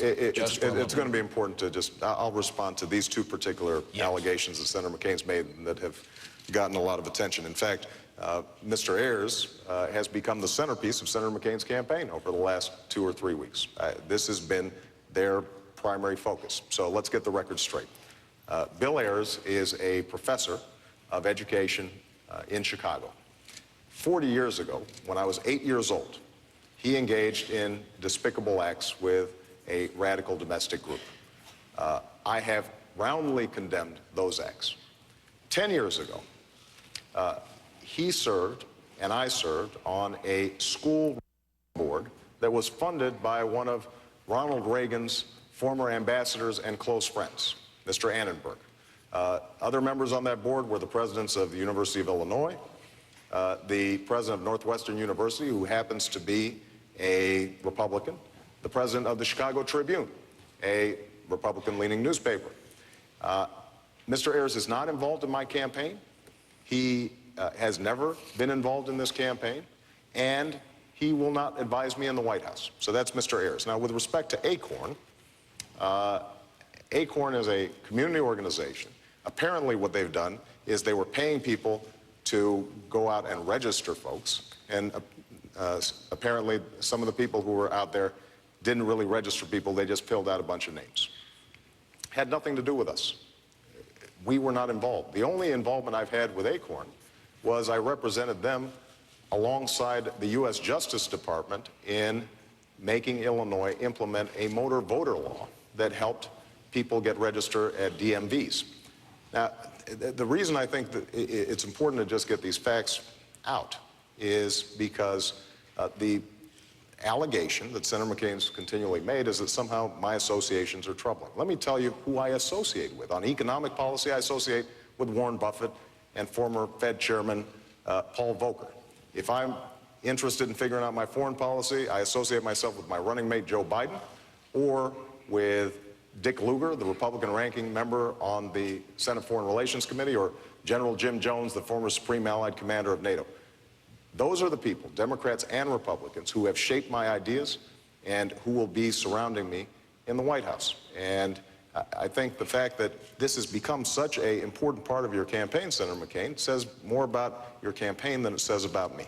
It's going to be important to just, I'll respond to these two particular allegations that Senator McCain's made that have gotten a lot of attention. In fact, Mr. Ayers has become the centerpiece of Senator McCain's campaign over the last 2 or 3 weeks. This has been their primary focus. So let's get the record straight. Bill Ayers is a professor of education in Chicago. 40 years ago, when I was 8 years old, he engaged in despicable acts with a radical domestic group. I have roundly condemned those acts. 10 years ago, he served and I served on a school board that was funded by one of Ronald Reagan's former ambassadors and close friends, Mr. Annenberg. Other members on that board were the presidents of the University of Illinois, the president of Northwestern University, who happens to be a Republican, the president of the Chicago Tribune, a Republican-leaning newspaper. Mr. Ayers is not involved in my campaign. He has never been involved in this campaign, and he will not advise me in the White House. So that's Mr. Ayers. Now, with respect to Acorn, Acorn is a community organization. Apparently what they've done is they were paying people to go out and register folks, and apparently some of the people who were out there didn't really register people, they just filled out a bunch of names. Had nothing to do with us. We were not involved. The only involvement I've had with Acorn was I represented them alongside the U.S. Justice Department in making Illinois implement a motor voter law that helped people get registered at DMVs. Now, the reason I think that it's important to just get these facts out is because the allegation that Senator McCain's continually made is that somehow my associations are troubling. Let me tell you who I associate with. On economic policy, I associate with Warren Buffett and former Fed Chairman Paul Volcker. If I'm interested in figuring out my foreign policy, I associate myself with my running mate Joe Biden or with Dick Lugar, the Republican ranking member on the Senate Foreign Relations Committee, or General Jim Jones, the former Supreme Allied Commander of NATO. Those are the people, Democrats and Republicans, who have shaped my ideas and who will be surrounding me in the White House. And I think the fact that this has become such an important part of your campaign, Senator McCain, says more about your campaign than it says about me.